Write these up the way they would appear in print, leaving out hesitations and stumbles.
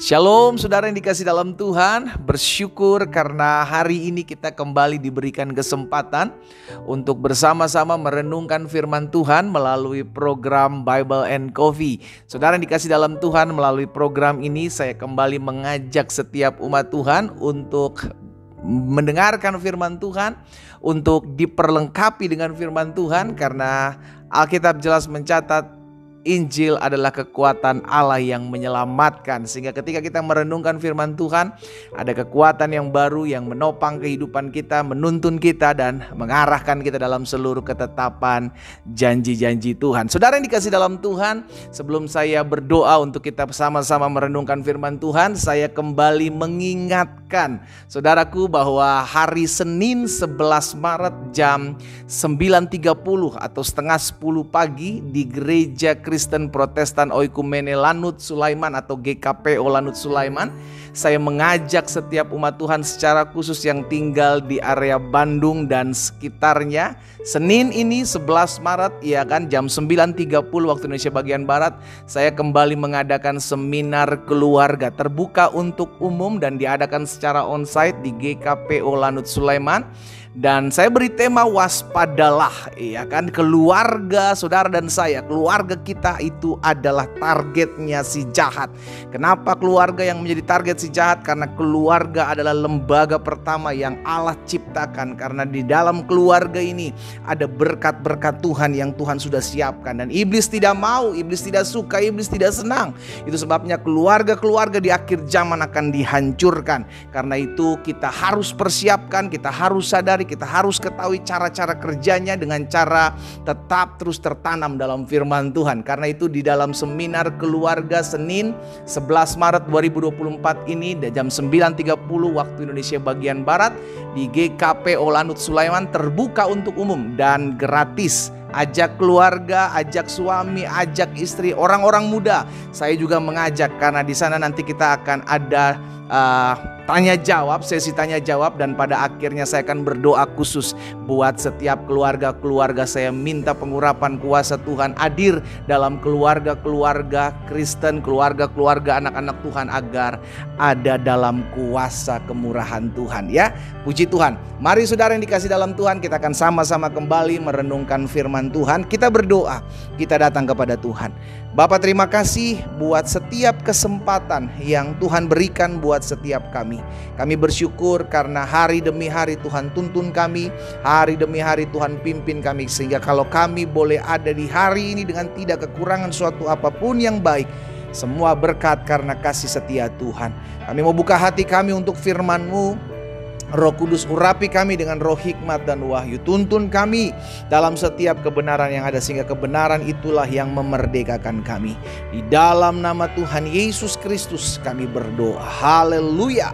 Shalom saudara yang dikasih dalam Tuhan, bersyukur karena hari ini kita kembali diberikan kesempatan untuk bersama-sama merenungkan firman Tuhan melalui program Bible and Coffee. Saudara yang dikasih dalam Tuhan, melalui program ini saya kembali mengajak setiap umat Tuhan untuk mendengarkan firman Tuhan, untuk diperlengkapi dengan firman Tuhan, karena Alkitab jelas mencatat Injil adalah kekuatan Allah yang menyelamatkan. Sehingga ketika kita merenungkan firman Tuhan, ada kekuatan yang baru yang menopang kehidupan kita, menuntun kita dan mengarahkan kita dalam seluruh ketetapan janji-janji Tuhan. Saudara yang dikasih dalam Tuhan, sebelum saya berdoa untuk kita bersama-sama merenungkan firman Tuhan, saya kembali mengingatkan saudaraku bahwa hari Senin 11 Maret jam 9.30 atau setengah 10 pagi di Gereja Kristen Protestan Oikumene Lanut Sulaiman atau GKPO Lanut Sulaiman, saya mengajak setiap umat Tuhan secara khusus yang tinggal di area Bandung dan sekitarnya. Senin ini 11 Maret ya kan, jam 9.30 waktu Indonesia bagian Barat, saya kembali mengadakan seminar keluarga terbuka untuk umum dan diadakan secara onsite di GKPO Lanut Sulaiman. Dan saya beri tema waspadalah, ya kan, keluarga saudara dan saya, keluarga kita itu adalah targetnya si jahat. Kenapa keluarga yang menjadi target si jahat? Karena keluarga adalah lembaga pertama yang Allah ciptakan. Karena di dalam keluarga ini ada berkat-berkat Tuhan yang Tuhan sudah siapkan. Dan iblis tidak mau, iblis tidak suka, iblis tidak senang. Itu sebabnya keluarga-keluarga di akhir zaman akan dihancurkan. Karena itu kita harus persiapkan, kita harus sadari, kita harus ketahui cara-cara kerjanya dengan cara tetap terus tertanam dalam firman Tuhan. Karena itu di dalam seminar keluarga Senin 11 Maret 2024 ini jam 9.30 waktu Indonesia bagian Barat di GKPO Lanut Sulaiman, terbuka untuk umum dan gratis. Ajak keluarga, ajak suami, ajak istri, orang-orang muda. Saya juga mengajak karena di sana nanti kita akan ada tanya jawab, sesi tanya jawab, dan pada akhirnya saya akan berdoa khusus buat setiap keluarga-keluarga. Saya minta pengurapan kuasa Tuhan hadir dalam keluarga-keluarga Kristen, keluarga-keluarga anak-anak Tuhan agar ada dalam kuasa kemurahan Tuhan ya. Puji Tuhan. Mari saudara yang dikasih dalam Tuhan, kita akan sama-sama kembali merenungkan firman Tuhan. Kita berdoa, kita datang kepada Tuhan. Bapa, terima kasih buat setiap kesempatan yang Tuhan berikan buat setiap kami. Kami bersyukur karena hari demi hari Tuhan tuntun kami, hari demi hari Tuhan pimpin kami, sehingga kalau kami boleh ada di hari ini dengan tidak kekurangan suatu apapun yang baik, semua berkat karena kasih setia Tuhan. Kami mau buka hati kami untuk firman-Mu. Roh Kudus, urapi kami dengan roh hikmat dan wahyu. Tuntun kami dalam setiap kebenaran yang ada, sehingga kebenaran itulah yang memerdekakan kami. Di dalam nama Tuhan Yesus Kristus kami berdoa. Haleluya.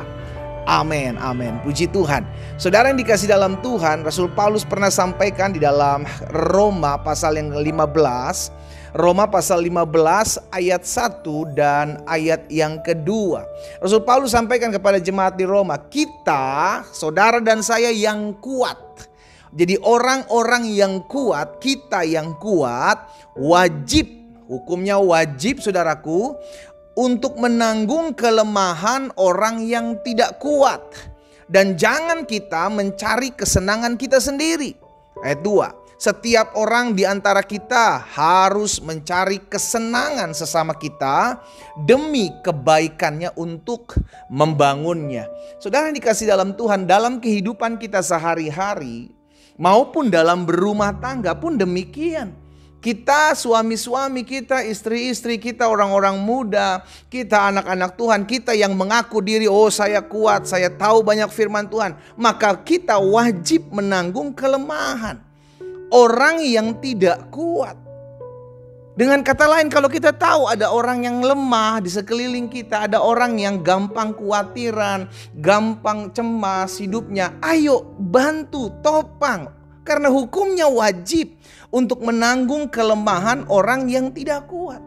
Amin, amin. Puji Tuhan. Saudara yang dikasih dalam Tuhan, Rasul Paulus pernah sampaikan di dalam Roma pasal yang 15. Roma pasal 15 ayat 1 dan ayat yang kedua. Rasul Paulus sampaikan kepada jemaat di Roma, kita, saudara dan saya yang kuat. Jadi orang-orang yang kuat, kita yang kuat, wajib, hukumnya wajib saudaraku, untuk menanggung kelemahan orang yang tidak kuat. Dan jangan kita mencari kesenangan kita sendiri. Ayat 2. Setiap orang di antara kita harus mencari kesenangan sesama kita demi kebaikannya untuk membangunnya. Saudara yang dikasih dalam Tuhan, dalam kehidupan kita sehari-hari maupun dalam berumah tangga pun demikian. Kita, suami-suami kita, istri-istri kita, orang-orang muda, kita anak-anak Tuhan, kita yang mengaku diri, oh saya kuat, saya tahu banyak firman Tuhan, maka kita wajib menanggung kelemahan orang yang tidak kuat. Dengan kata lain, kalau kita tahu ada orang yang lemah di sekeliling kita, ada orang yang gampang khawatiran, gampang cemas hidupnya, ayo bantu, topang. Karena hukumnya wajib untuk menanggung kelemahan orang yang tidak kuat.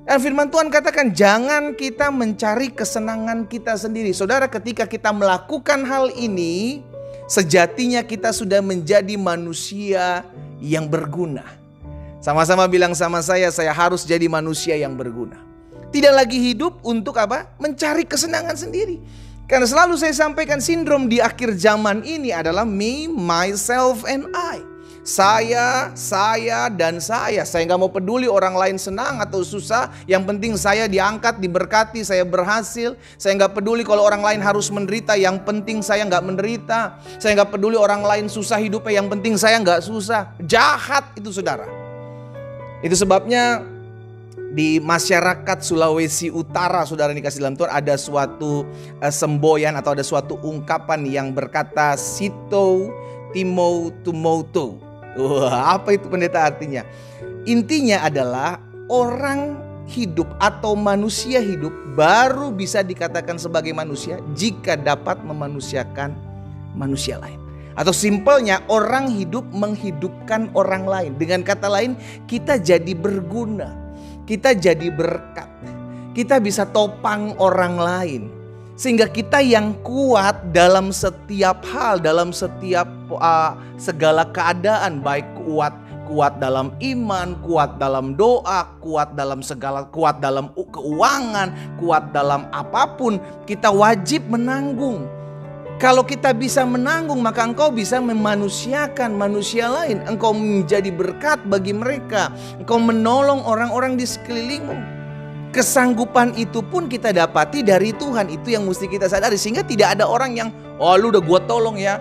Dan firman Tuhan katakan, jangan kita mencari kesenangan kita sendiri. Saudara, ketika kita melakukan hal ini, sejatinya kita sudah menjadi manusia yang berguna. Sama-sama bilang sama saya harus jadi manusia yang berguna. Tidak lagi hidup untuk apa? Mencari kesenangan sendiri. Karena selalu saya sampaikan sindrom di akhir zaman ini adalah me, myself, and I. Saya, dan saya. Saya nggak mau peduli orang lain senang atau susah. Yang penting saya diangkat, diberkati, saya berhasil. Saya nggak peduli kalau orang lain harus menderita. Yang penting saya nggak menderita. Saya nggak peduli orang lain susah hidupnya. Yang penting saya nggak susah. Jahat itu saudara. Itu sebabnya di masyarakat Sulawesi Utara, saudara dikasih dalam Tuhan, ada suatu semboyan atau ada suatu ungkapan yang berkata Sito Timo Tumoto. Wah, apa itu pendeta artinya? Intinya adalah orang hidup atau manusia hidup baru bisa dikatakan sebagai manusia jika dapat memanusiakan manusia lain. Atau simpelnya orang hidup menghidupkan orang lain. Dengan kata lain, kita jadi berguna. Kita jadi berkat. Kita bisa topang orang lain. Sehingga kita yang kuat dalam setiap hal, dalam setiap segala keadaan. Baik kuat dalam iman, kuat dalam doa, kuat dalam keuangan, kuat dalam apapun. Kita wajib menanggung. Kalau kita bisa menanggung, maka engkau bisa memanusiakan manusia lain. Engkau menjadi berkat bagi mereka. Engkau menolong orang-orang di sekelilingmu. Kesanggupan itu pun kita dapati dari Tuhan. Itu yang mesti kita sadari. Sehingga tidak ada orang yang, oh lu udah gua tolong ya,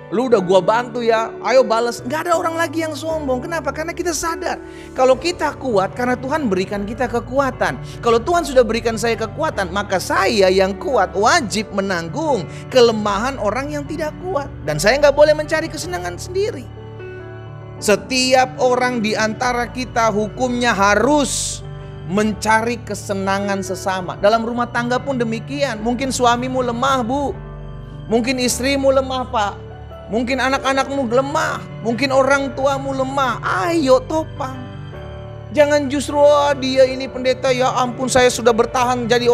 lu udah gua bantu ya, ayo balas. Nggak ada orang lagi yang sombong. Kenapa? Karena kita sadar kalau kita kuat karena Tuhan berikan kita kekuatan. Kalau Tuhan sudah berikan saya kekuatan, maka saya yang kuat wajib menanggung kelemahan orang yang tidak kuat. Dan saya nggak boleh mencari kesenangan sendiri. Setiap orang di antara kita hukumnya harus mencari kesenangan sesama. Dalam rumah tangga pun demikian. Mungkin suamimu lemah, Bu. Mungkin istrimu lemah, Pak. Mungkin anak-anakmu lemah, mungkin orang tuamu lemah. Ayo topang. Jangan justru dia ini pendeta, ya ampun saya sudah bertahan jadi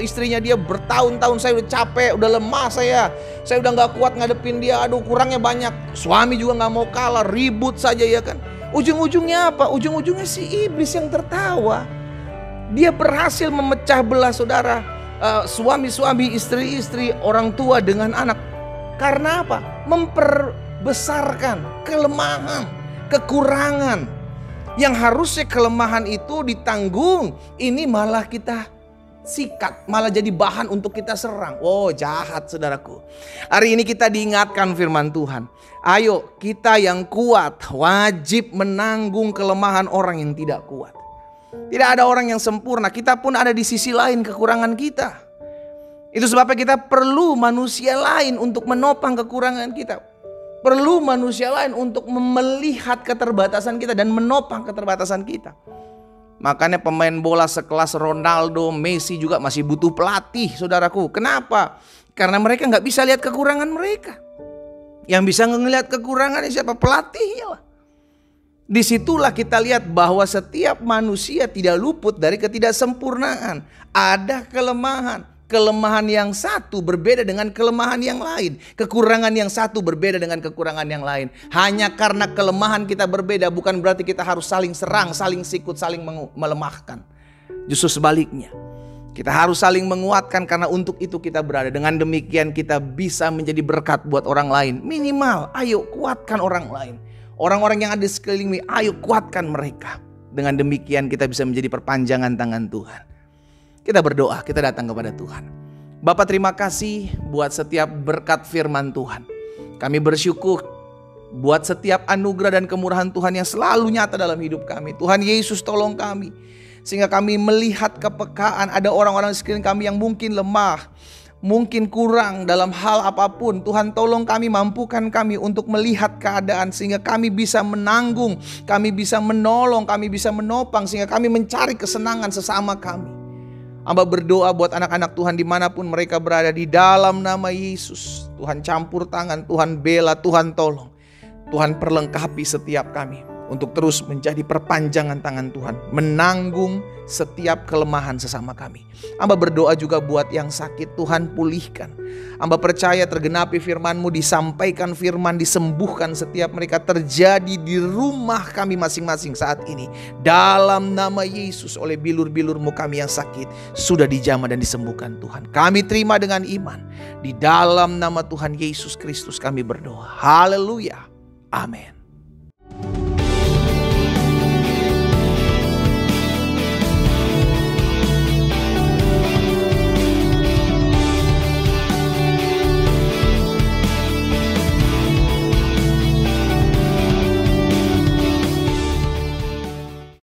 istrinya dia bertahun-tahun, saya udah capek, udah lemah saya udah nggak kuat ngadepin dia. Aduh kurangnya banyak. Suami juga nggak mau kalah, ribut saja ya kan. Ujung-ujungnya apa? Ujung-ujungnya si iblis yang tertawa. Dia berhasil memecah belah saudara, suami-suami, istri-istri, orang tua dengan anak. Karena apa? Memperbesarkan kelemahan, kekurangan. Yang harusnya kelemahan itu ditanggung, ini malah kita sikat, malah jadi bahan untuk kita serang. Oh jahat saudaraku. Hari ini kita diingatkan firman Tuhan. Ayo kita yang kuat wajib menanggung kelemahan orang yang tidak kuat. Tidak ada orang yang sempurna, kita pun ada di sisi lain kekurangan kita. Itu sebabnya kita perlu manusia lain untuk menopang kekurangan kita. Perlu manusia lain untuk melihat keterbatasan kita dan menopang keterbatasan kita. Makanya pemain bola sekelas Ronaldo, Messi juga masih butuh pelatih saudaraku. Kenapa? Karena mereka gak bisa lihat kekurangan mereka. Yang bisa ngelihat kekurangannya siapa? Pelatihnya lah. Disitulah kita lihat bahwa setiap manusia tidak luput dari ketidaksempurnaan. Ada kelemahan. Kelemahan yang satu berbeda dengan kelemahan yang lain. Kekurangan yang satu berbeda dengan kekurangan yang lain. Hanya karena kelemahan kita berbeda bukan berarti kita harus saling serang, saling sikut, saling melemahkan. Justru sebaliknya. Kita harus saling menguatkan karena untuk itu kita berada. Dengan demikian kita bisa menjadi berkat buat orang lain. Minimal ayo kuatkan orang lain. Orang-orang yang ada di sekelilingmu, ayo kuatkan mereka. Dengan demikian kita bisa menjadi perpanjangan tangan Tuhan. Kita berdoa, kita datang kepada Tuhan. Bapa terima kasih buat setiap berkat firman Tuhan. Kami bersyukur buat setiap anugerah dan kemurahan Tuhan yang selalu nyata dalam hidup kami. Tuhan Yesus tolong kami. Sehingga kami melihat kepekaan ada orang-orang di sekeliling kami yang mungkin lemah. Mungkin kurang dalam hal apapun. Tuhan tolong kami, mampukan kami untuk melihat keadaan. Sehingga kami bisa menanggung, kami bisa menolong, kami bisa menopang. Sehingga kami mencari kesenangan sesama kami. Hamba berdoa buat anak-anak Tuhan dimanapun mereka berada di dalam nama Yesus. Tuhan campur tangan, Tuhan bela, Tuhan tolong. Tuhan perlengkapi setiap kami untuk terus menjadi perpanjangan tangan Tuhan, menanggung setiap kelemahan sesama kami. Hamba berdoa juga buat yang sakit, Tuhan pulihkan. Hamba percaya tergenapi firman-Mu, disampaikan firman, disembuhkan setiap mereka, terjadi di rumah kami masing-masing saat ini. Dalam nama Yesus, oleh bilur-bilur-Mu kami yang sakit sudah dijamah dan disembuhkan Tuhan. Kami terima dengan iman. Di dalam nama Tuhan Yesus Kristus kami berdoa. Haleluya. Amin.